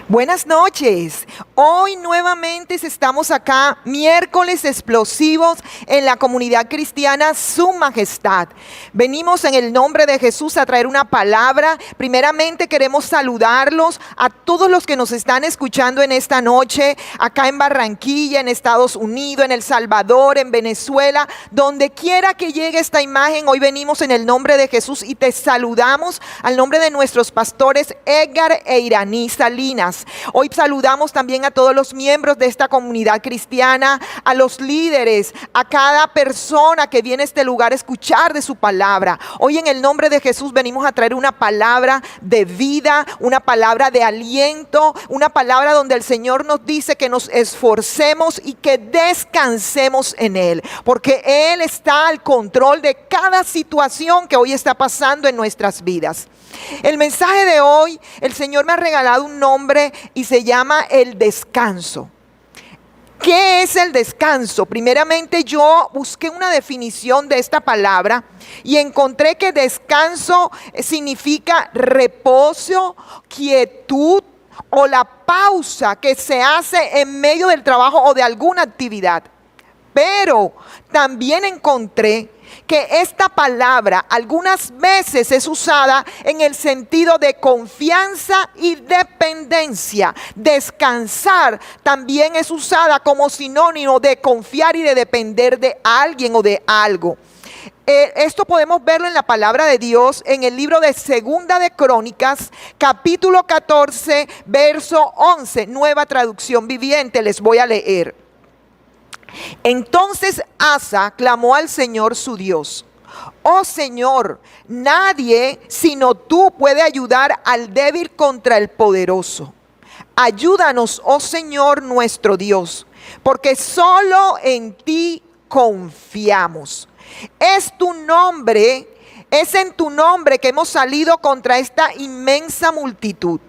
Buenas noches. Hoy nuevamente estamos acá, miércoles explosivos en la comunidad cristiana Su Majestad. Venimos en el nombre de Jesús a traer una palabra. Primeramente queremos saludarlos a todos los que nos están escuchando en esta noche, acá en Barranquilla, en Estados Unidos, en El Salvador, en Venezuela, donde quiera que llegue esta imagen. Hoy venimos en el nombre de Jesús y te saludamos al nombre de nuestros pastores Edgar e Iraní Salinas. Hoy saludamos también a todos los miembros de esta comunidad cristiana, a los líderes, a cada persona que viene a este lugar a escuchar de su palabra. Hoy en el nombre de Jesús venimos a traer una palabra de vida, una palabra de aliento, una palabra donde el Señor nos dice que nos esforcemos y que descansemos en Él, porque Él está al control de cada situación que hoy está pasando en nuestras vidas. El mensaje de hoy, el Señor me ha regalado un nombre y se llama el descanso. ¿Qué es el descanso? Primeramente yo busqué una definición de esta palabra y encontré que descanso significa reposo, quietud o la pausa que se hace en medio del trabajo o de alguna actividad. Pero también encontré que esta palabra algunas veces es usada en el sentido de confianza y dependencia. Descansar también es usada como sinónimo de confiar y de depender de alguien o de algo. Esto podemos verlo en la palabra de Dios en el libro de Segunda de Crónicas, capítulo 14, verso 11, nueva traducción viviente. Les voy a leer. Entonces Asa clamó al Señor su Dios: oh Señor, nadie sino tú puede ayudar al débil contra el poderoso. Ayúdanos, oh Señor nuestro Dios, porque solo en ti confiamos. Es en tu nombre que hemos salido contra esta inmensa multitud.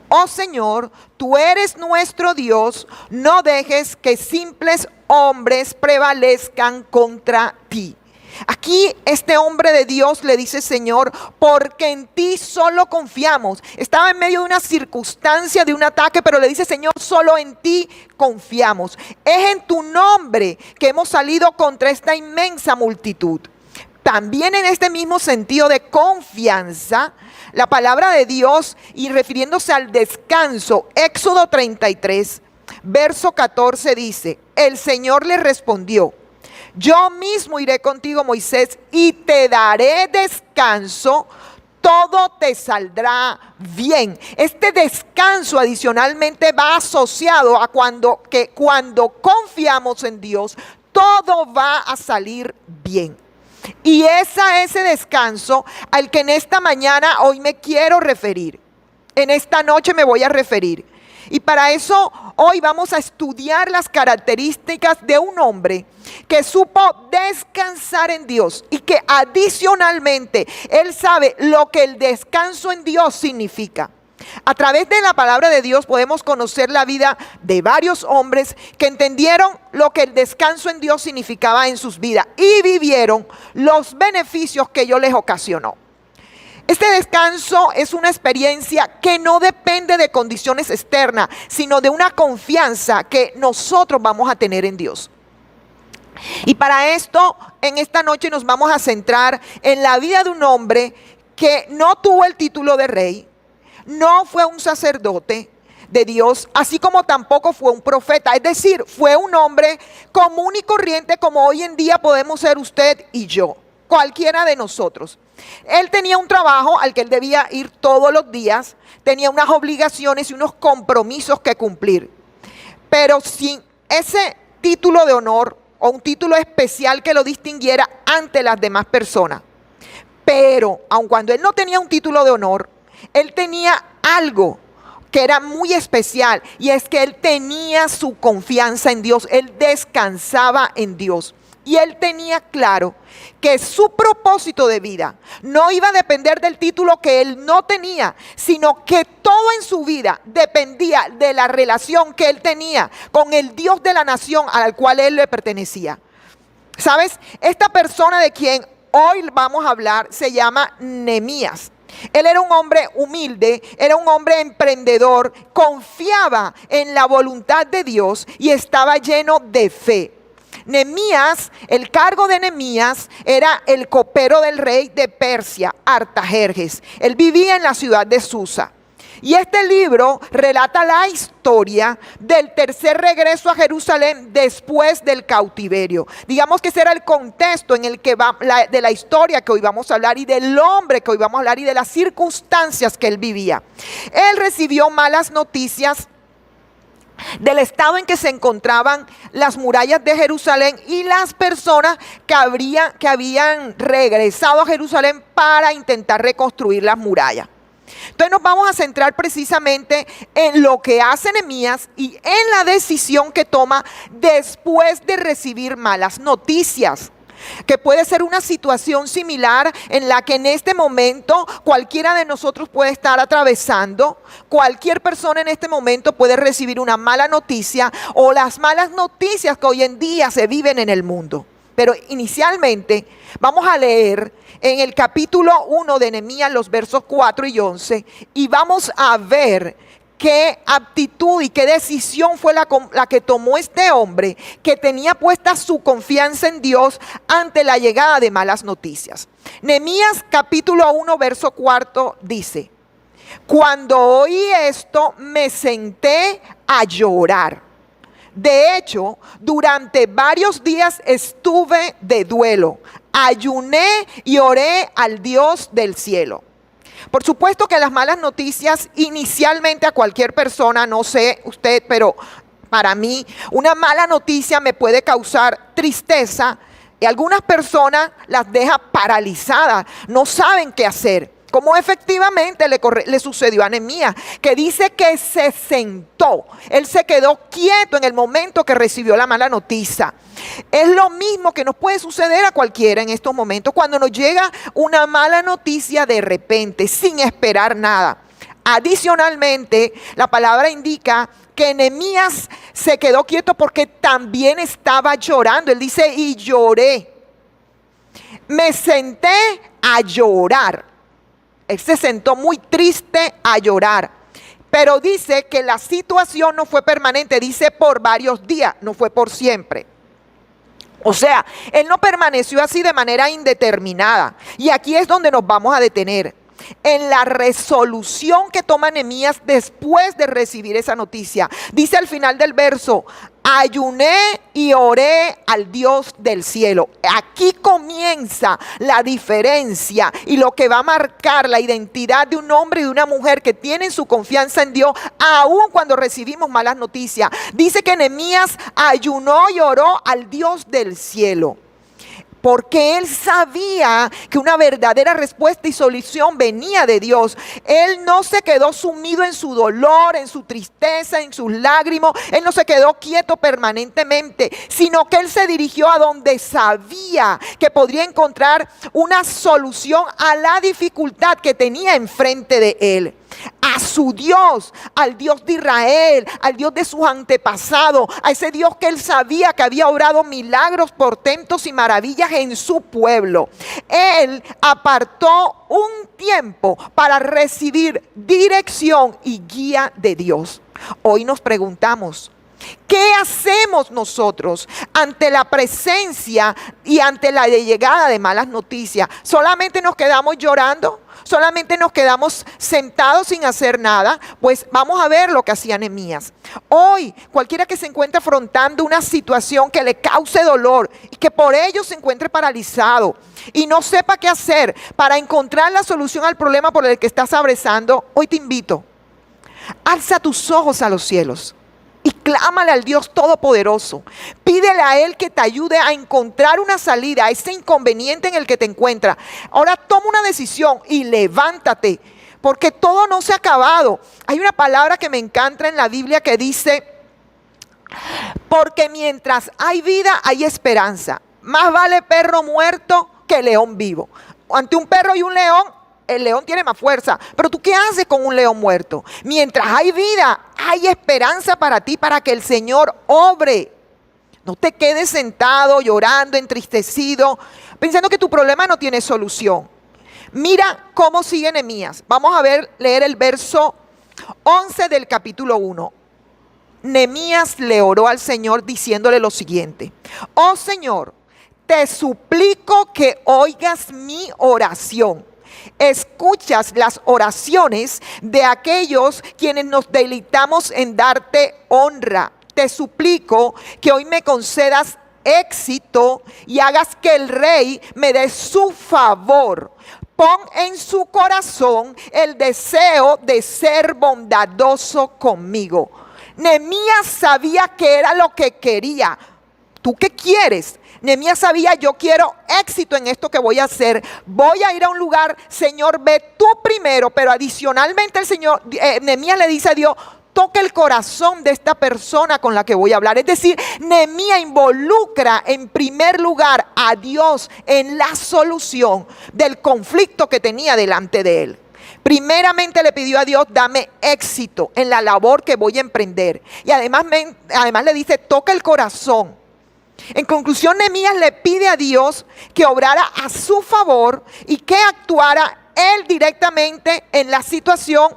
Oh Señor, tú eres nuestro Dios, no dejes que simples hombres prevalezcan contra ti. Aquí este hombre de Dios le dice: Señor, porque en ti solo confiamos. Estaba en medio de una circunstancia, de un ataque, pero le dice: Señor, solo en ti confiamos. Es en tu nombre que hemos salido contra esta inmensa multitud. También en este mismo sentido de confianza, la palabra de Dios, y refiriéndose al descanso, Éxodo 33, verso 14 dice: el Señor le respondió: yo mismo iré contigo, Moisés, y te daré descanso, todo te saldrá bien. Este descanso adicionalmente va asociado a cuando confiamos en Dios, todo va a salir bien. Y ese descanso al que en esta mañana hoy me quiero referir. En esta noche me voy a referir. Y para eso hoy vamos a estudiar las características de un hombre que supo descansar en Dios y que adicionalmente él sabe lo que el descanso en Dios significa. A través de la palabra de Dios podemos conocer la vida de varios hombres que entendieron lo que el descanso en Dios significaba en sus vidas y vivieron los beneficios que ello les ocasionó. Este descanso es una experiencia que no depende de condiciones externas, sino de una confianza que nosotros vamos a tener en Dios. Y para esto, en esta noche nos vamos a centrar en la vida de un hombre que no tuvo el título de rey, no fue un sacerdote de Dios, así como tampoco fue un profeta. Es decir, fue un hombre común y corriente como hoy en día podemos ser usted y yo, cualquiera de nosotros. Él tenía un trabajo al que él debía ir todos los días, tenía unas obligaciones y unos compromisos que cumplir. Pero sin ese título de honor o un título especial que lo distinguiera ante las demás personas. Pero aun cuando él no tenía un título de honor, él tenía algo que era muy especial, y es que él tenía su confianza en Dios, él descansaba en Dios. Y él tenía claro que su propósito de vida no iba a depender del título que él no tenía, sino que todo en su vida dependía de la relación que él tenía con el Dios de la nación al cual él le pertenecía. ¿Sabes? Esta persona de quien hoy vamos a hablar se llama Nehemías. Él era un hombre humilde, era un hombre emprendedor, confiaba en la voluntad de Dios y estaba lleno de fe. Nehemías, el cargo de Nehemías era el copero del rey de Persia, Artajerjes. Él vivía en la ciudad de Susa. Y este libro relata la historia del tercer regreso a Jerusalén después del cautiverio. Digamos que ese era el contexto en el que de la historia que hoy vamos a hablar y del hombre que hoy vamos a hablar y de las circunstancias que él vivía. Él recibió malas noticias del estado en que se encontraban las murallas de Jerusalén y las personas que habían regresado a Jerusalén para intentar reconstruir las murallas. Entonces nos vamos a centrar precisamente en lo que hace Nehemías y en la decisión que toma después de recibir malas noticias, que puede ser una situación similar en la que en este momento cualquiera de nosotros puede estar atravesando. Cualquier persona en este momento puede recibir una mala noticia o las malas noticias que hoy en día se viven en el mundo. Pero inicialmente vamos a leer en el capítulo 1 de Nehemías los versos 4 y 11 y vamos a ver qué aptitud y qué decisión fue la que tomó este hombre que tenía puesta su confianza en Dios ante la llegada de malas noticias. Nehemías capítulo 1 verso 4 dice: cuando oí esto me senté a llorar. De hecho, durante varios días estuve de duelo, ayuné y oré al Dios del cielo. Por supuesto que las malas noticias inicialmente a cualquier persona, no sé usted, pero para mí una mala noticia me puede causar tristeza y algunas personas las deja paralizadas, no saben qué hacer. Como efectivamente le sucedió a Nehemías, que dice que se sentó. Él se quedó quieto en el momento que recibió la mala noticia. Es lo mismo que nos puede suceder a cualquiera en estos momentos, cuando nos llega una mala noticia de repente, sin esperar nada. Adicionalmente, la palabra indica que Nehemías se quedó quieto porque también estaba llorando. Él dice, y lloré. Me senté a llorar. Él se sentó muy triste a llorar. Pero dice que la situación no fue permanente. Dice por varios días, no fue por siempre. O sea, él no permaneció así de manera indeterminada. Y aquí es donde nos vamos a detener. En la resolución que toma Nehemías después de recibir esa noticia. Dice al final del verso: ayuné y oré al Dios del cielo. Aquí comienza la diferencia y lo que va a marcar la identidad de un hombre y de una mujer que tienen su confianza en Dios, aun cuando recibimos malas noticias. Dice que Nehemías ayunó y oró al Dios del cielo, porque él sabía que una verdadera respuesta y solución venía de Dios. Él no se quedó sumido en su dolor, en su tristeza, en sus lágrimas. Él no se quedó quieto permanentemente, sino que él se dirigió a donde sabía que podría encontrar una solución a la dificultad que tenía enfrente de él. A su Dios, al Dios de Israel, al Dios de sus antepasados, a ese Dios que él sabía que había obrado milagros, portentos y maravillas en su pueblo. Él apartó un tiempo para recibir dirección y guía de Dios. Hoy nos preguntamos, ¿qué hacemos nosotros ante la presencia y ante la llegada de malas noticias? ¿Solamente nos quedamos llorando? ¿Solamente nos quedamos sentados sin hacer nada? Pues vamos a ver lo que hacía Nehemías. Hoy, cualquiera que se encuentre afrontando una situación que le cause dolor y que por ello se encuentre paralizado y no sepa qué hacer para encontrar la solución al problema por el que estás atravesando, hoy te invito: alza tus ojos a los cielos y clámale al Dios Todopoderoso. Pídele a Él que te ayude a encontrar una salida a ese inconveniente en el que te encuentras. Ahora toma una decisión y levántate, porque todo no se ha acabado. Hay una palabra que me encanta en la Biblia que dice: porque mientras hay vida hay esperanza. Más vale perro muerto que león vivo. Ante un perro y un león, el león tiene más fuerza. Pero ¿tú qué haces con un león muerto? Mientras hay vida, hay esperanza para ti, para que el Señor obre. No te quedes sentado, llorando, entristecido, pensando que tu problema no tiene solución. Mira cómo sigue Nehemías. Vamos a leer el verso 11 del capítulo 1. Nehemías le oró al Señor diciéndole lo siguiente: oh Señor, te suplico que oigas mi oración. Escuchas las oraciones de aquellos quienes nos deleitamos en darte honra. Te suplico que hoy me concedas éxito y hagas que el rey me dé su favor. Pon en su corazón el deseo de ser bondadoso conmigo. Nehemías sabía que era lo que quería. ¿Tú qué quieres? Nehemías sabía: yo quiero éxito en esto que voy a hacer. Voy a ir a un lugar, Señor, ve tú primero. Pero adicionalmente Nehemías le dice a Dios: toca el corazón de esta persona con la que voy a hablar. Es decir, Nehemías involucra en primer lugar a Dios en la solución del conflicto que tenía delante de él. Primeramente le pidió a Dios: dame éxito en la labor que voy a emprender. Y además le dice: toca el corazón. En conclusión, Nehemías le pide a Dios que obrara a su favor y que actuara él directamente en la situación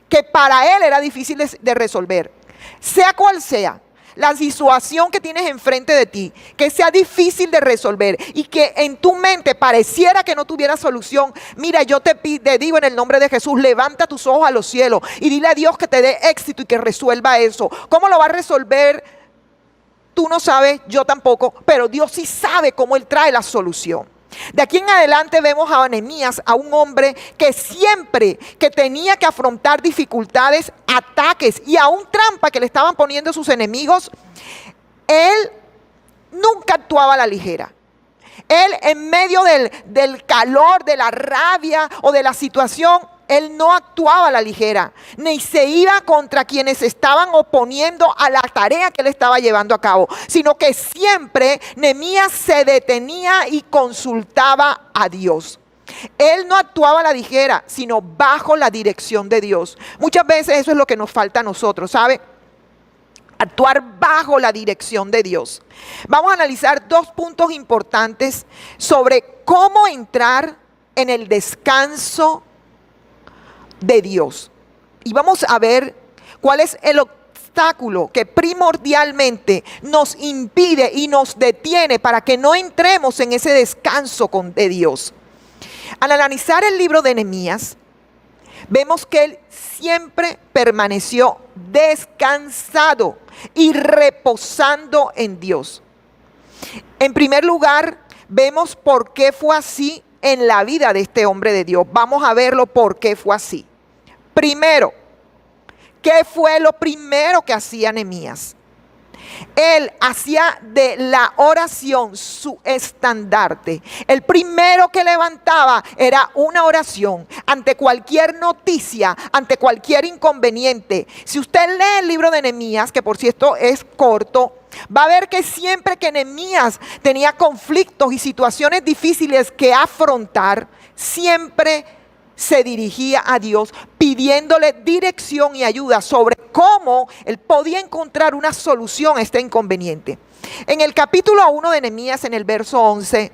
que para él era difícil de resolver. Sea cual sea la situación que tienes enfrente de ti, que sea difícil de resolver y que en tu mente pareciera que no tuviera solución, mira, yo te digo en el nombre de Jesús: levanta tus ojos a los cielos y dile a Dios que te dé éxito y que resuelva eso. ¿Cómo lo va a resolver? Tú no sabes, yo tampoco, pero Dios sí sabe cómo Él trae la solución. De aquí en adelante vemos a Nehemías, a un hombre que siempre que tenía que afrontar dificultades, ataques y aún trampa que le estaban poniendo sus enemigos, él nunca actuaba a la ligera. Él, en medio del calor, de la rabia o de la situación, él no actuaba a la ligera, ni se iba contra quienes estaban oponiendo a la tarea que él estaba llevando a cabo, sino que siempre Nehemías se detenía y consultaba a Dios. Él no actuaba a la ligera, sino bajo la dirección de Dios. Muchas veces eso es lo que nos falta a nosotros, ¿sabe? Actuar bajo la dirección de Dios. Vamos a analizar dos puntos importantes sobre cómo entrar en el descanso de Dios. Y vamos a ver cuál es el obstáculo que primordialmente nos impide y nos detiene para que no entremos en ese descanso de Dios. Al analizar el libro de Nehemías, vemos que él siempre permaneció descansado y reposando en Dios. En primer lugar, vemos por qué fue así en la vida de este hombre de Dios. Vamos a verlo por qué fue así. Primero, ¿qué fue lo primero que hacía Nehemías? Él hacía de la oración su estandarte. El primero que levantaba era una oración ante cualquier noticia, ante cualquier inconveniente. Si usted lee el libro de Nehemías, que por cierto es corto, va a ver que siempre que Nehemías tenía conflictos y situaciones difíciles que afrontar, siempre se dirigía a Dios pidiéndole dirección y ayuda sobre cómo él podía encontrar una solución a este inconveniente. En el capítulo 1 de Nehemías, en el verso 11,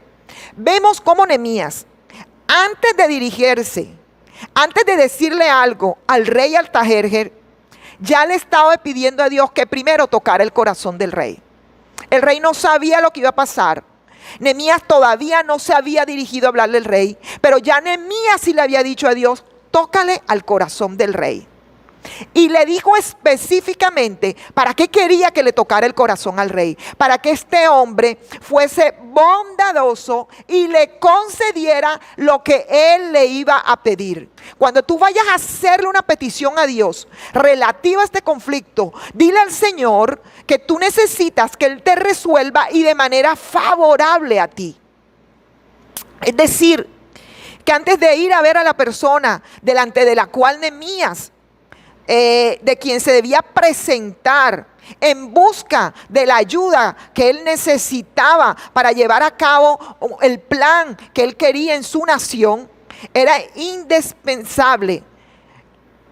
vemos cómo Nehemías, antes de dirigirse, antes de decirle algo al rey Artajerjes, ya le estaba pidiendo a Dios que primero tocara el corazón del rey. El rey no sabía lo que iba a pasar. Nehemías todavía no se había dirigido a hablarle al rey, pero ya Nehemías sí le había dicho a Dios: tócale al corazón del rey. Y le dijo específicamente para qué quería que le tocara el corazón al rey: para que este hombre fuese bondadoso y le concediera lo que él le iba a pedir. Cuando tú vayas a hacerle una petición a Dios relativa a este conflicto, dile al Señor que tú necesitas que Él te resuelva y de manera favorable a ti. Es decir, que antes de ir a ver a la persona delante de la cual Nehemías, de quien se debía presentar en busca de la ayuda que él necesitaba para llevar a cabo el plan que él quería en su nación, era indispensable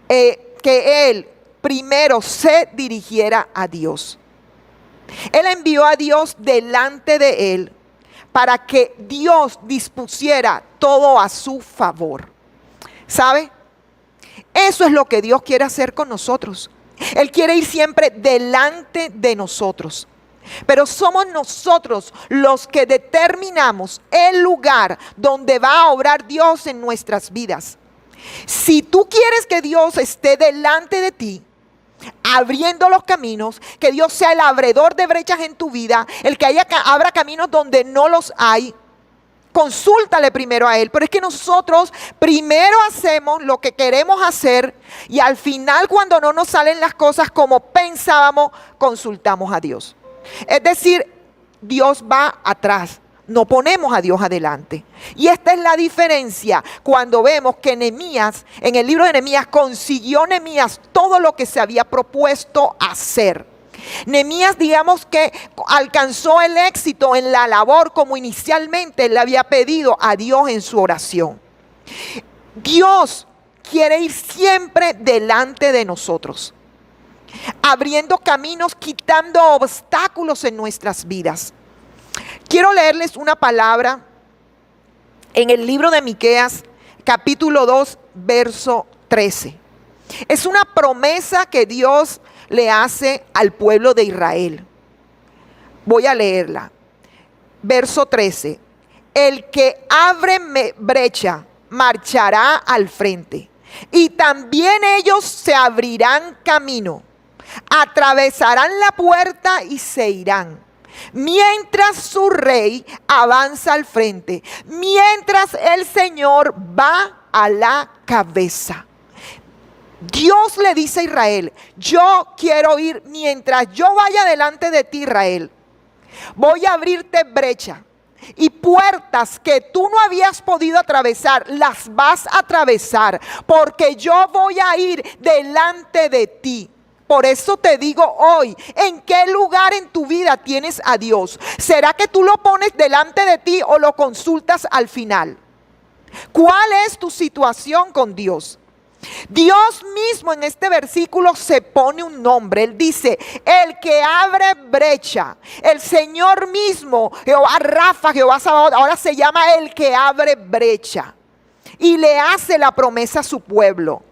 que él primero se dirigiera a Dios. Él envió a Dios delante de él para que Dios dispusiera todo a su favor. ¿Sabe? Eso es lo que Dios quiere hacer con nosotros. Él quiere ir siempre delante de nosotros. Pero somos nosotros los que determinamos el lugar donde va a obrar Dios en nuestras vidas. Si tú quieres que Dios esté delante de ti, abriendo los caminos, que Dios sea el abridor de brechas en tu vida, el que abra caminos donde no los hay, consúltale primero a Él. Pero es que nosotros primero hacemos lo que queremos hacer y al final, cuando no nos salen las cosas como pensábamos, consultamos a Dios. Es decir, Dios va atrás, no ponemos a Dios adelante. Y esta es la diferencia cuando vemos que Nehemías, en el libro de Nehemías, consiguió Nehemías todo lo que se había propuesto hacer. Nehemías, digamos que alcanzó el éxito en la labor como inicialmente le había pedido a Dios en su oración. Dios quiere ir siempre delante de nosotros, abriendo caminos, quitando obstáculos en nuestras vidas. Quiero leerles una palabra en el libro de Miqueas, capítulo 2, verso 13. Es una promesa que Dios le hace al pueblo de Israel. Voy a leerla. Verso 13. El que abre brecha marchará al frente, y también ellos se abrirán camino. Atravesarán la puerta y se irán, mientras su rey avanza al frente, mientras el Señor va a la cabeza. Dios le dice a Israel: yo quiero ir, mientras yo vaya delante de ti, Israel, voy a abrirte brecha. Y puertas que tú no habías podido atravesar, las vas a atravesar, porque yo voy a ir delante de ti. Por eso te digo hoy, ¿en qué lugar en tu vida tienes a Dios? ¿Será que tú lo pones delante de ti o lo consultas al final? ¿Cuál es tu situación con Dios? Dios mismo en este versículo se pone un nombre. Él dice: el que abre brecha. El Señor mismo, Jehová Rafa, Jehová Sabaoth, ahora se llama el que abre brecha. Y le hace la promesa a su pueblo.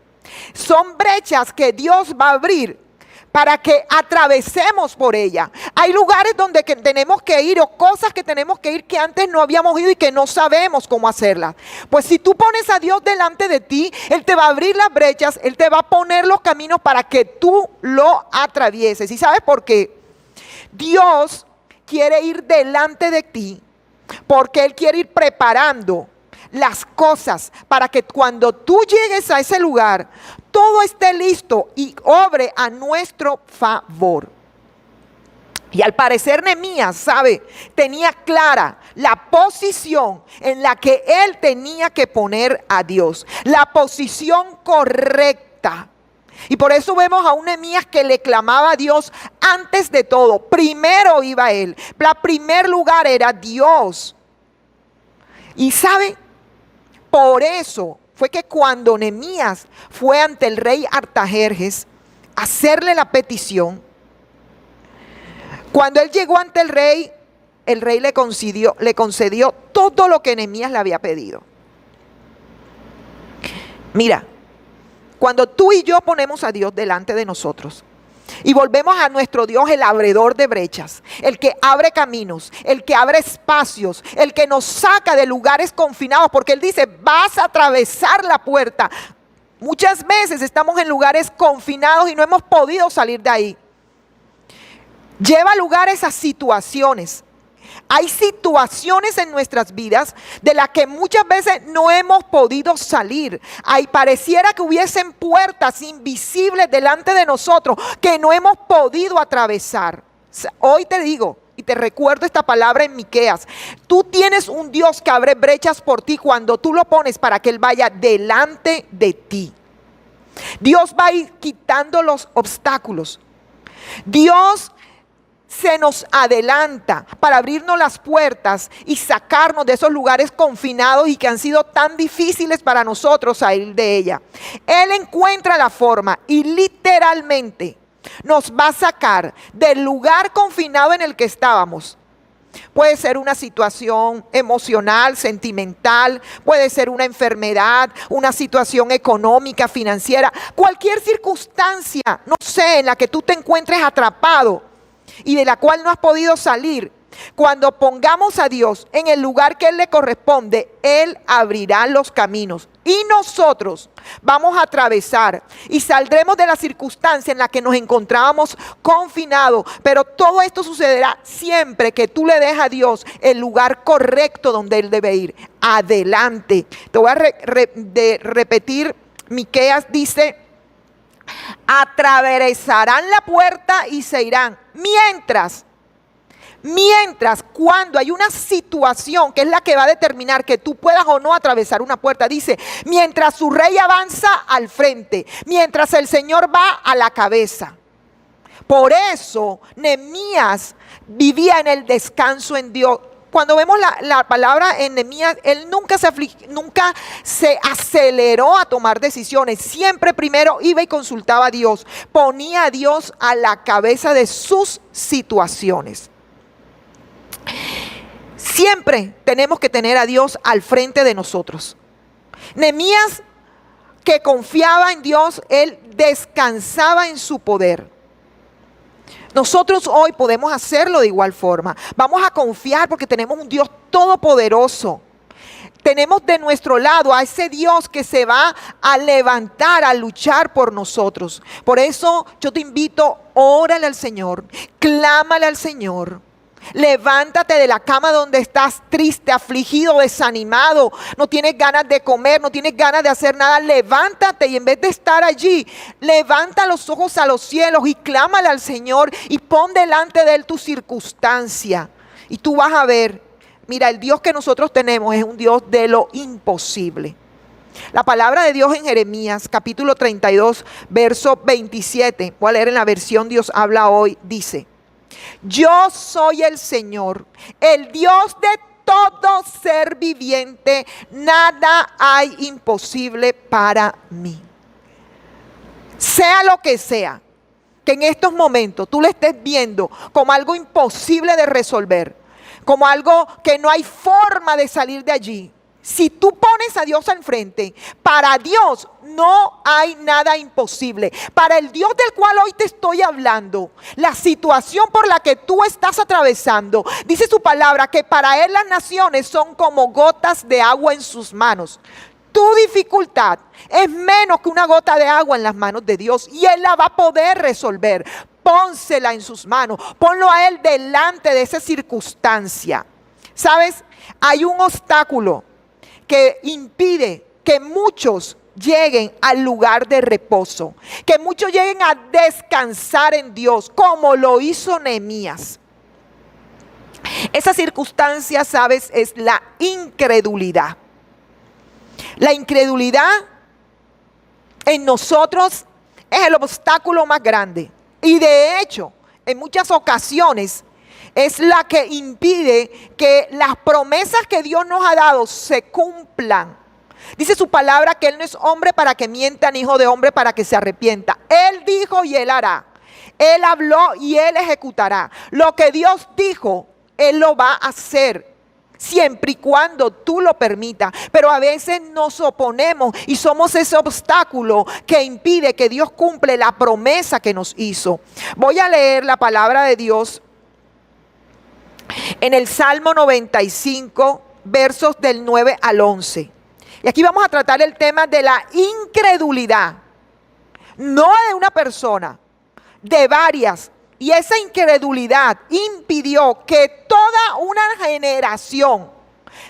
Son brechas que Dios va a abrir para que atravesemos por ella. Hay lugares donde tenemos que ir, o cosas que tenemos que ir que antes no habíamos ido y que no sabemos cómo hacerlas. Pues si tú pones a Dios delante de ti, Él te va a abrir las brechas, Él te va a poner los caminos para que tú lo atravieses. ¿Y sabes por qué? Dios quiere ir delante de ti porque Él quiere ir preparando las cosas para que cuando tú llegues a ese lugar, todo esté listo y obre a nuestro favor. Y al parecer Nehemías, ¿sabe?, tenía clara la posición en la que él tenía que poner a Dios, la posición correcta. Y por eso vemos a un Nehemías que le clamaba a Dios antes de todo. Primero iba él. El primer lugar era Dios. Y ¿sabe? Por eso fue que cuando Nehemías fue ante el rey Artajerjes a hacerle la petición, cuando él llegó ante el rey le concedió todo lo que Nehemías le había pedido. Mira, cuando tú y yo ponemos a Dios delante de nosotros y volvemos a nuestro Dios, el abridor de brechas, el que abre caminos, el que abre espacios, el que nos saca de lugares confinados, porque Él dice: vas a atravesar la puerta. Muchas veces estamos en lugares confinados y no hemos podido salir de ahí. Lleva lugares a situaciones. Hay situaciones en nuestras vidas de las que muchas veces no hemos podido salir. Pareciera que hubiesen puertas invisibles delante de nosotros que no hemos podido atravesar. Hoy te digo y te recuerdo esta palabra en Miqueas: tú tienes un Dios que abre brechas por ti cuando tú lo pones para que Él vaya delante de ti. Dios va a ir quitando los obstáculos. Dios se nos adelanta para abrirnos las puertas y sacarnos de esos lugares confinados y que han sido tan difíciles para nosotros salir de ella. Él encuentra la forma y literalmente nos va a sacar del lugar confinado en el que estábamos Puede ser una situación emocional, sentimental, puede ser una enfermedad, una situación económica, financiera, cualquier circunstancia, no sé, en la que tú te encuentres atrapado y de la cual no has podido salir. Cuando pongamos a Dios en el lugar que Él le corresponde, Él abrirá los caminos y nosotros vamos a atravesar y saldremos de la circunstancia en la que nos encontrábamos confinados. Pero todo esto sucederá siempre que tú le des a Dios el lugar correcto donde Él debe ir. Adelante. Te voy a repetir. Miqueas dice: atravesarán la puerta y se irán. Mientras, cuando hay una situación que es la que va a determinar que tú puedas o no atravesar una puerta, dice, mientras su rey avanza al frente, mientras el Señor va a la cabeza. Por eso Nehemías vivía en el descanso en Dios. Cuando vemos la palabra en Nehemías, él nunca se aceleró a tomar decisiones. Siempre primero iba y consultaba a Dios. Ponía a Dios a la cabeza de sus situaciones. Siempre tenemos que tener a Dios al frente de nosotros. Nehemías, que confiaba en Dios, él descansaba en su poder. Nosotros hoy podemos hacerlo de igual forma. Vamos a confiar porque tenemos un Dios todopoderoso. Tenemos de nuestro lado a ese Dios que se va a levantar, a luchar por nosotros. Por eso yo te invito, órale al Señor, clámale al Señor. Levántate de la cama donde estás triste, afligido, desanimado, no tienes ganas de comer, no tienes ganas de hacer nada. Levántate y en vez de estar allí, levanta los ojos a los cielos y clámale al Señor y pon delante de Él tu circunstancia. Y tú vas a ver, mira, el Dios que nosotros tenemos es un Dios de lo imposible. La palabra de Dios en Jeremías capítulo 32, verso 27, voy a leer en la versión Dios habla hoy, dice: yo soy el Señor, el Dios de todo ser viviente, nada hay imposible para mí. Sea lo que sea, que en estos momentos tú lo estés viendo como algo imposible de resolver, como algo que no hay forma de salir de allí. Si tú pones a Dios al frente, para Dios no hay nada imposible. Para el Dios del cual hoy te estoy hablando, la situación por la que tú estás atravesando, dice su palabra que para Él las naciones son como gotas de agua en sus manos. Tu dificultad es menos que una gota de agua en las manos de Dios y Él la va a poder resolver. Pónsela en sus manos, ponlo a Él delante de esa circunstancia. ¿Sabes? Hay un obstáculo que impide que muchos lleguen al lugar de reposo, que muchos lleguen a descansar en Dios, como lo hizo Nehemías. Esa circunstancia, ¿sabes? Es la incredulidad. La incredulidad en nosotros es el obstáculo más grande. Y de hecho, en muchas ocasiones, es la que impide que las promesas que Dios nos ha dado se cumplan. Dice su palabra que Él no es hombre para que mienta, ni hijo de hombre para que se arrepienta. Él dijo y Él hará. Él habló y Él ejecutará. Lo que Dios dijo, Él lo va a hacer, siempre y cuando tú lo permitas. Pero a veces nos oponemos y somos ese obstáculo que impide que Dios cumple la promesa que nos hizo. Voy a leer la palabra de Dios en el Salmo 95, versos del 9 al 11. Y aquí vamos a tratar el tema de la incredulidad. No de una persona, de varias. Y esa incredulidad impidió que toda una generación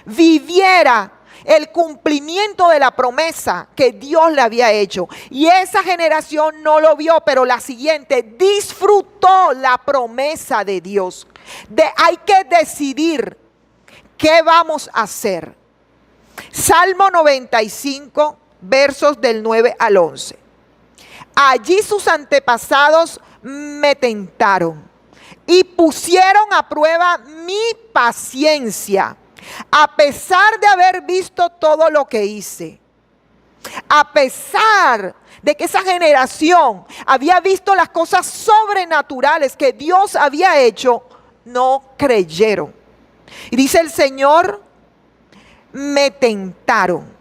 viviera el cumplimiento de la promesa que Dios le había hecho. Y esa generación no lo vio, pero la siguiente disfrutó la promesa de Dios. Hay que decidir qué vamos a hacer. Salmo 95, versos del 9 al 11. Allí sus antepasados me tentaron y pusieron a prueba mi paciencia, a pesar de haber visto todo lo que hice. A pesar de que esa generación había visto las cosas sobrenaturales que Dios había hecho, no creyeron. Y dice el Señor, me tentaron.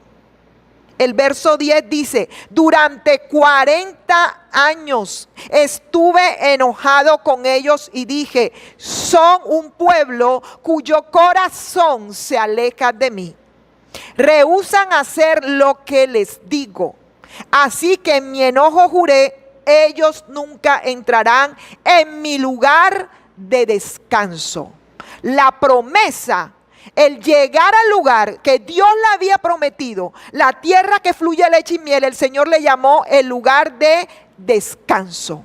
El verso 10 dice, durante 40 años estuve enojado con ellos y dije, son un pueblo cuyo corazón se aleja de mí. Rehúsan hacer lo que les digo. Así que en mi enojo juré, ellos nunca entrarán en mi lugar de descanso. La promesa, el llegar al lugar que Dios le había prometido, la tierra que fluye leche y miel, el Señor le llamó el lugar de descanso.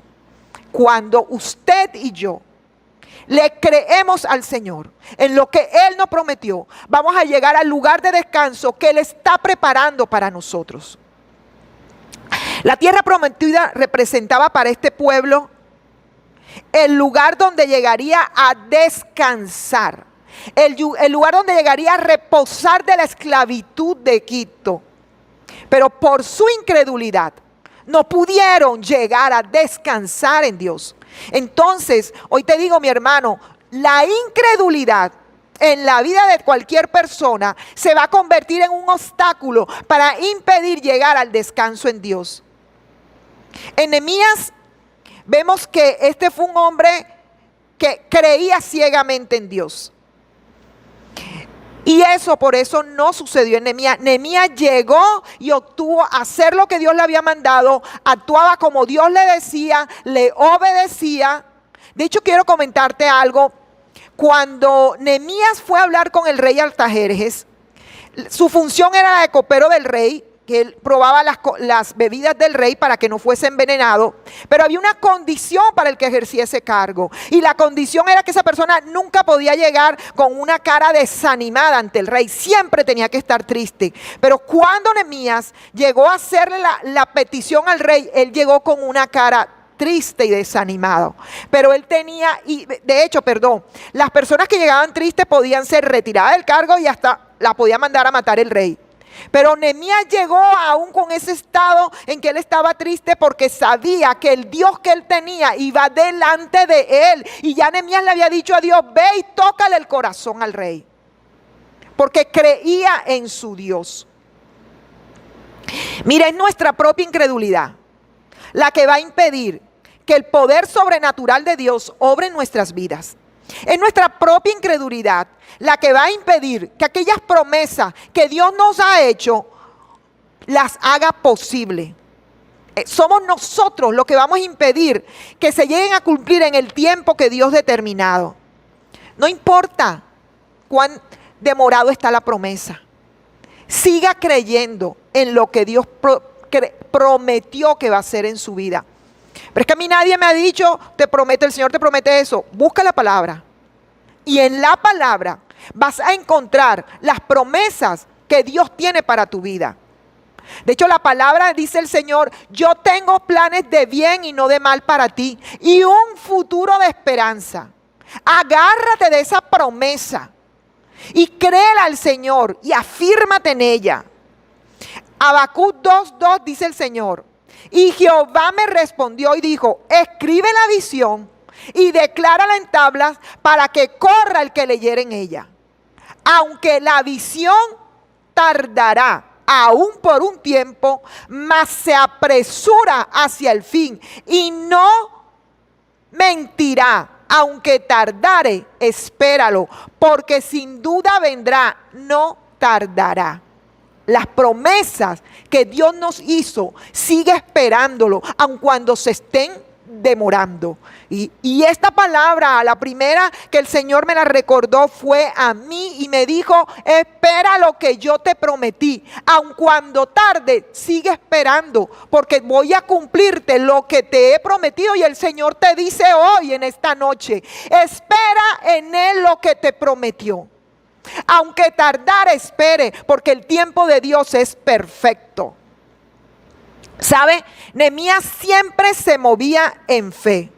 Cuando usted y yo le creemos al Señor en lo que Él nos prometió, vamos a llegar al lugar de descanso que Él está preparando para nosotros. La tierra prometida representaba para este pueblo el lugar donde llegaría a descansar. El lugar donde llegaría a reposar de la esclavitud de Egipto. Pero por su incredulidad no pudieron llegar a descansar en Dios. Entonces, hoy te digo, mi hermano, la incredulidad en la vida de cualquier persona se va a convertir en un obstáculo para impedir llegar al descanso en Dios. En Nehemías vemos que este fue un hombre que creía ciegamente en Dios. Y por eso no sucedió en Nehemías. Nehemías llegó y obtuvo hacer lo que Dios le había mandado, actuaba como Dios le decía, le obedecía. De hecho, quiero comentarte algo. Cuando Nehemías fue a hablar con el rey Artajerjes, su función era la de copero del rey, que él probaba las bebidas del rey para que no fuese envenenado, pero había una condición para el que ejercía ese cargo, y la condición era que esa persona nunca podía llegar con una cara desanimada ante el rey, siempre tenía que estar triste. Pero cuando Nehemías llegó a hacerle la petición al rey, él llegó con una cara triste y desanimado, pero él tenía, y de hecho, las personas que llegaban tristes podían ser retiradas del cargo y hasta la podía mandar a matar el rey. Pero Nehemías llegó aún con ese estado en que él estaba triste porque sabía que el Dios que él tenía iba delante de él. Y ya Nehemías le había dicho a Dios, ve y tócale el corazón al rey. Porque creía en su Dios. Mira, es nuestra propia incredulidad la que va a impedir que el poder sobrenatural de Dios obre en nuestras vidas. Es nuestra propia incredulidad la que va a impedir que aquellas promesas que Dios nos ha hecho las haga posible. Somos nosotros los que vamos a impedir que se lleguen a cumplir en el tiempo que Dios determinado. No importa cuán demorado está la promesa. Siga creyendo en lo que Dios prometió que va a hacer en su vida. Pero es que a mí nadie me ha dicho, el Señor te promete eso. Busca la palabra. Y en la palabra vas a encontrar las promesas que Dios tiene para tu vida. De hecho, la palabra dice el Señor, yo tengo planes de bien y no de mal para ti, y un futuro de esperanza. Agárrate de esa promesa y créela al Señor y afírmate en ella. Habacuc 2:2 dice el Señor, y Jehová me respondió y dijo, escribe la visión y declárala en tablas para que corra el que leyere en ella. Aunque la visión tardará aún por un tiempo, mas se apresura hacia el fin y no mentirá. Aunque tardare, espéralo, porque sin duda vendrá, no tardará. Las promesas que Dios nos hizo, sigue esperándolo, aun cuando se estén demorando. Y esta palabra, la primera que el Señor me la recordó fue a mí y me dijo, espera lo que yo te prometí. Aun cuando tarde, sigue esperando, porque voy a cumplirte lo que te he prometido. Y el Señor te dice hoy, en esta noche, espera en Él lo que te prometió. Aunque tardar, espere, porque el tiempo de Dios es perfecto. ¿Sabe? Nehemías siempre se movía en fe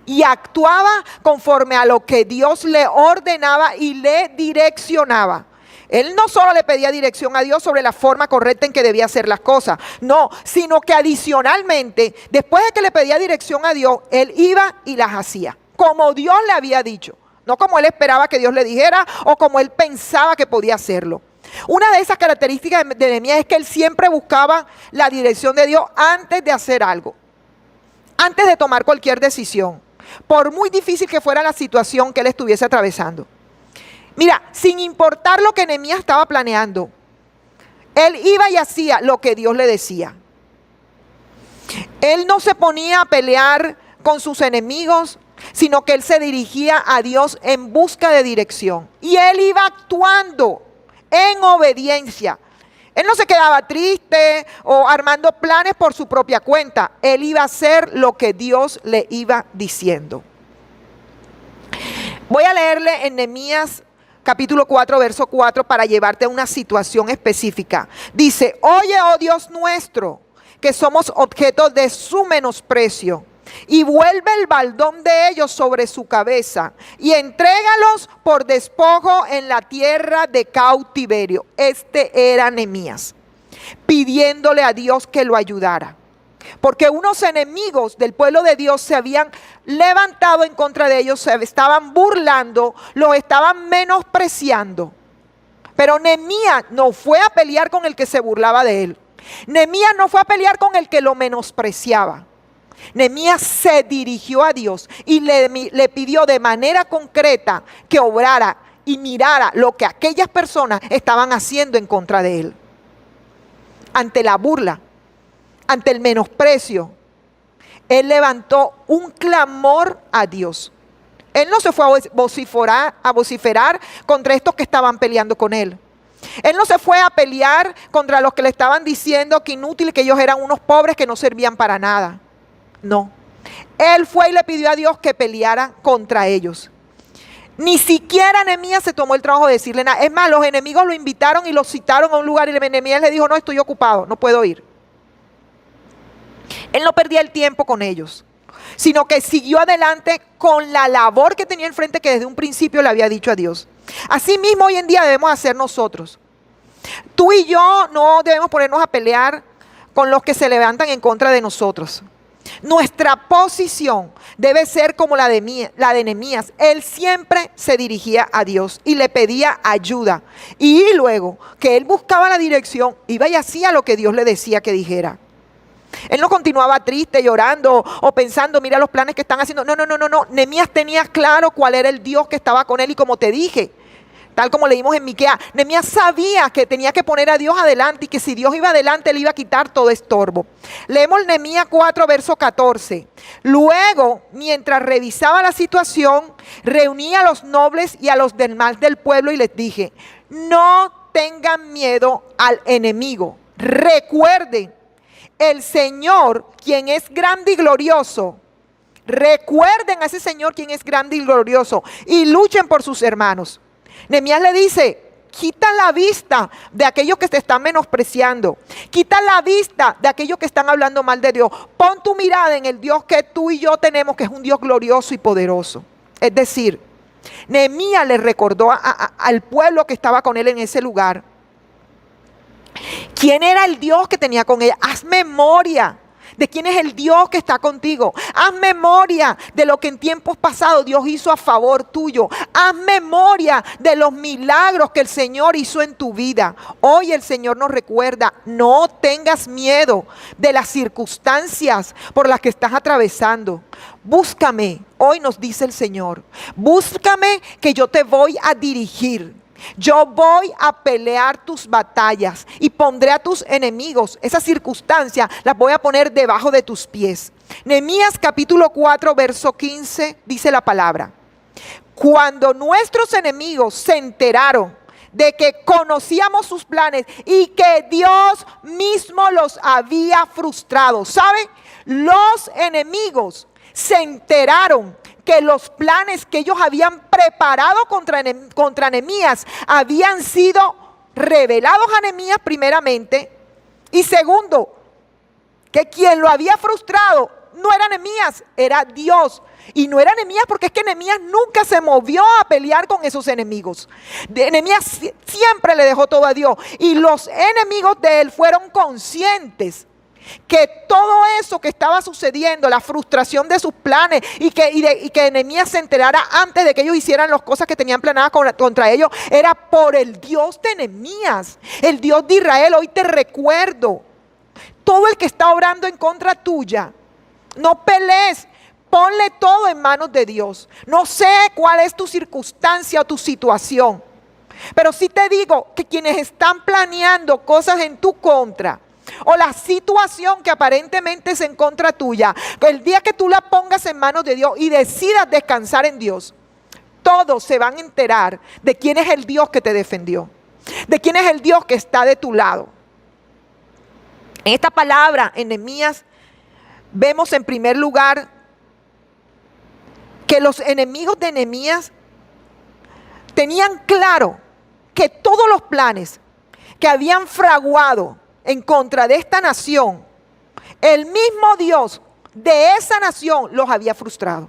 y actuaba conforme a lo que Dios le ordenaba y le direccionaba. Él no solo le pedía dirección a Dios sobre la forma correcta en que debía hacer las cosas, no, sino que adicionalmente, después de que le pedía dirección a Dios, él iba y las hacía, como Dios le había dicho. no como él esperaba que Dios le dijera o como él pensaba que podía hacerlo. Una de esas características de Nehemías es que él siempre buscaba la dirección de Dios antes de hacer algo, antes de tomar cualquier decisión, por muy difícil que fuera la situación que él estuviese atravesando. Mira, sin importar lo que Nehemías estaba planeando, él iba y hacía lo que Dios le decía. Él no se ponía a pelear con sus enemigos, sino que él se dirigía a Dios en busca de dirección. Y él iba actuando en obediencia. Él no se quedaba triste o armando planes por su propia cuenta. Él iba a hacer lo que Dios le iba diciendo. Voy a leerle en Nehemías capítulo 4, verso 4 para llevarte a una situación específica. Dice: oye, oh Dios nuestro, que somos objeto de su menosprecio, y vuelve el baldón de ellos sobre su cabeza, y entrégalos por despojo en la tierra de cautiverio. Este era Nehemías, pidiéndole a Dios que lo ayudara, porque unos enemigos del pueblo de Dios se habían levantado en contra de ellos, se estaban burlando, los estaban menospreciando. Pero Nehemías no fue a pelear con el que se burlaba de él. Nehemías no fue a pelear con el que lo menospreciaba. Nehemías se dirigió a Dios y le pidió de manera concreta que obrara y mirara lo que aquellas personas estaban haciendo en contra de él. Ante la burla, ante el menosprecio, él levantó un clamor a Dios. Él no se fue a vociferar contra estos que estaban peleando con él. Él no se fue a pelear contra los que le estaban diciendo que inútil, que ellos eran unos pobres que no servían para nada. No. Él fue y le pidió a Dios que peleara contra ellos. Ni siquiera Nehemías se tomó el trabajo de decirle nada. Es más, los enemigos lo invitaron y lo citaron a un lugar y Nehemías le dijo: no, estoy ocupado, no puedo ir. Él no perdía el tiempo con ellos, sino que siguió adelante con la labor que tenía enfrente, que desde un principio le había dicho a Dios. Así mismo hoy en día debemos hacer nosotros. Tú y yo no debemos ponernos a pelear con los que se levantan en contra de nosotros. Nuestra posición debe ser como la de Nehemías. Él siempre se dirigía a Dios y le pedía ayuda. Y luego que él buscaba la dirección, iba y hacía lo que Dios le decía que dijera. Él no continuaba triste, llorando o pensando: mira los planes que están haciendo. No. Nehemías tenía claro cuál era el Dios que estaba con él. Y como te dije, tal como leímos en Miqueas, Nehemías sabía que tenía que poner a Dios adelante y que si Dios iba adelante, él iba a quitar todo estorbo. Leemos Nehemías 4, verso 14. Luego, mientras revisaba la situación, reuní a los nobles y a los demás del pueblo y les dije: no tengan miedo al enemigo. Recuerden, el Señor, quien es grande y glorioso. Recuerden a ese Señor, quien es grande y glorioso, y luchen por sus hermanos. Nehemías le dice: quita la vista de aquellos que te están menospreciando. Quita la vista de aquellos que están hablando mal de Dios. Pon tu mirada en el Dios que tú y yo tenemos, que es un Dios glorioso y poderoso. Es decir, Nehemías le recordó al pueblo que estaba con él en ese lugar quién era el Dios que tenía con ella. Haz memoria de quién es el Dios que está contigo. Haz memoria de lo que en tiempos pasados Dios hizo a favor tuyo. Haz memoria de los milagros que el Señor hizo en tu vida. Hoy el Señor nos recuerda: no tengas miedo de las circunstancias por las que estás atravesando. Búscame, hoy nos dice el Señor. Búscame, que yo te voy a dirigir. Yo voy a pelear tus batallas y pondré a tus enemigos, esas circunstancias las voy a poner debajo de tus pies. Nehemías capítulo 4, verso 15 dice la palabra: cuando nuestros enemigos se enteraron de que conocíamos sus planes y que Dios mismo los había frustrado. ¿Saben? Los enemigos se enteraron que los planes que ellos habían preparado contra Nehemías habían sido revelados a Nehemías primeramente, y segundo, que quien lo había frustrado no era Nehemías, era Dios. Y no era Nehemías porque es que Nehemías nunca se movió a pelear con esos enemigos. Nehemías siempre le dejó todo a Dios, y los enemigos de él fueron conscientes que todo eso que estaba sucediendo, la frustración de sus planes y que Nehemías se enterara antes de que ellos hicieran las cosas que tenían planadas contra ellos, era por el Dios de Nehemías, el Dios de Israel. Hoy te recuerdo, todo el que está obrando en contra tuya, no pelees, ponle todo en manos de Dios. No sé cuál es tu circunstancia o tu situación, pero sí te digo que quienes están planeando cosas en tu contra, o la situación que aparentemente es en contra tuya, el día que tú la pongas en manos de Dios y decidas descansar en Dios, todos se van a enterar de quién es el Dios que te defendió, de quién es el Dios que está de tu lado. En esta palabra, en Nehemías, vemos en primer lugar que los enemigos de Nehemías tenían claro que todos los planes que habían fraguado en contra de esta nación, el mismo Dios de esa nación los había frustrado.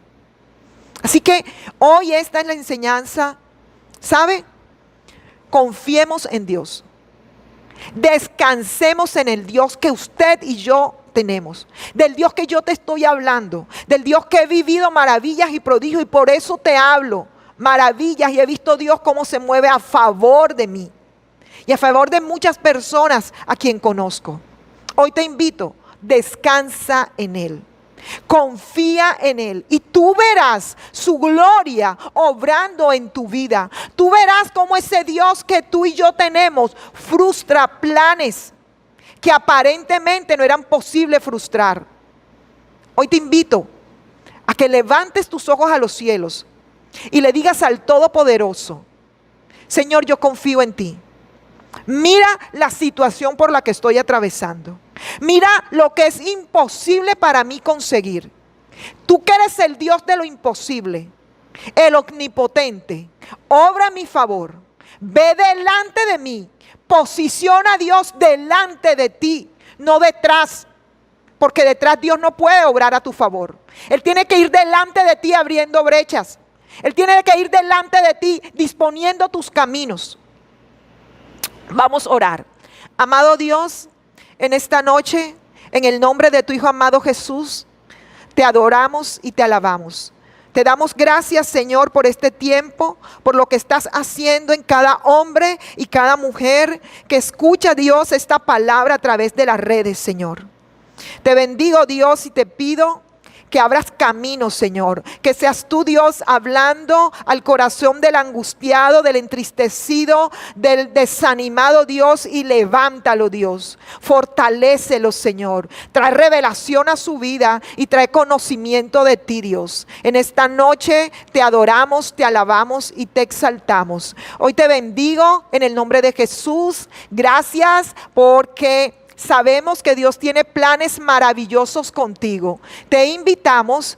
Así que hoy esta es la enseñanza, ¿sabe? Confiemos en Dios. Descansemos en el Dios que usted y yo tenemos, del Dios que yo te estoy hablando, del Dios que he vivido maravillas y prodigios, y por eso te hablo maravillas y he visto Dios cómo se mueve a favor de mí y a favor de muchas personas a quien conozco. Hoy te invito, descansa en Él, confía en Él y tú verás su gloria obrando en tu vida. Tú verás cómo ese Dios que tú y yo tenemos frustra planes que aparentemente no eran posibles frustrar. Hoy te invito a que levantes tus ojos a los cielos y le digas al Todopoderoso: Señor, yo confío en ti. Mira la situación por la que estoy atravesando. Mira lo que es imposible para mí conseguir. Tú que eres el Dios de lo imposible, el omnipotente, obra a mi favor. Ve delante de mí. Posiciona a Dios delante de ti, no detrás, porque detrás Dios no puede obrar a tu favor. Él tiene que ir delante de ti abriendo brechas. Él tiene que ir delante de ti disponiendo tus caminos. Vamos a orar. Amado Dios, en esta noche, en el nombre de tu Hijo amado Jesús, te adoramos y te alabamos. Te damos gracias, Señor, por este tiempo, por lo que estás haciendo en cada hombre y cada mujer que escucha, Dios, esta palabra a través de las redes, Señor. Te bendigo, Dios, y te pido que abras caminos, Señor, que seas tú, Dios, hablando al corazón del angustiado, del entristecido, del desanimado, Dios, y levántalo, Dios, fortalécelo, Señor, trae revelación a su vida y trae conocimiento de ti, Dios. En esta noche te adoramos, te alabamos y te exaltamos. Hoy te bendigo en el nombre de Jesús. Gracias porque sabemos que Dios tiene planes maravillosos contigo. Te invitamos,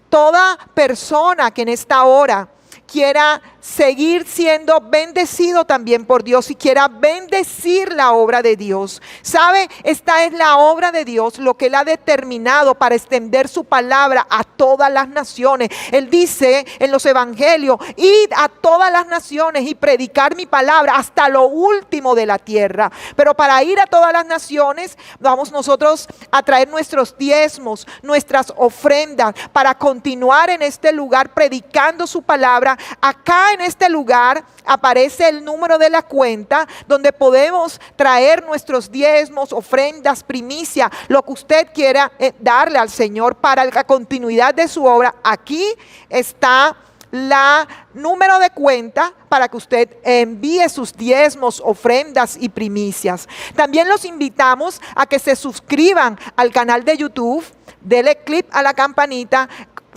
toda persona que en esta hora quiera seguir siendo bendecido también por Dios y quiera bendecir la obra de Dios. ¿Sabe? Esta es la obra de Dios, lo que Él ha determinado para extender su palabra a todas las naciones. Él dice en los evangelios: id a todas las naciones y predicar mi palabra hasta lo último de la tierra. Pero para ir a todas las naciones, vamos nosotros a traer nuestros diezmos, nuestras ofrendas, para continuar en este lugar predicando su palabra. Acá en este lugar aparece el número de la cuenta donde podemos traer nuestros diezmos, ofrendas, primicia, lo que usted quiera darle al Señor para la continuidad de su obra. Aquí está la número de cuenta para que usted envíe sus diezmos, ofrendas y primicias. También los invitamos a que se suscriban al canal de YouTube, dele clic a la campanita.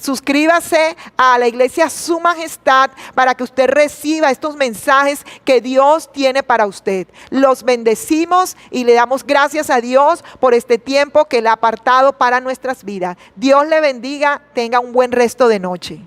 Suscríbase a la iglesia Su Majestad para que usted reciba estos mensajes que Dios tiene para usted. Los bendecimos y le damos gracias a Dios por este tiempo que Él ha apartado para nuestras vidas. Dios le bendiga, tenga un buen resto de noche.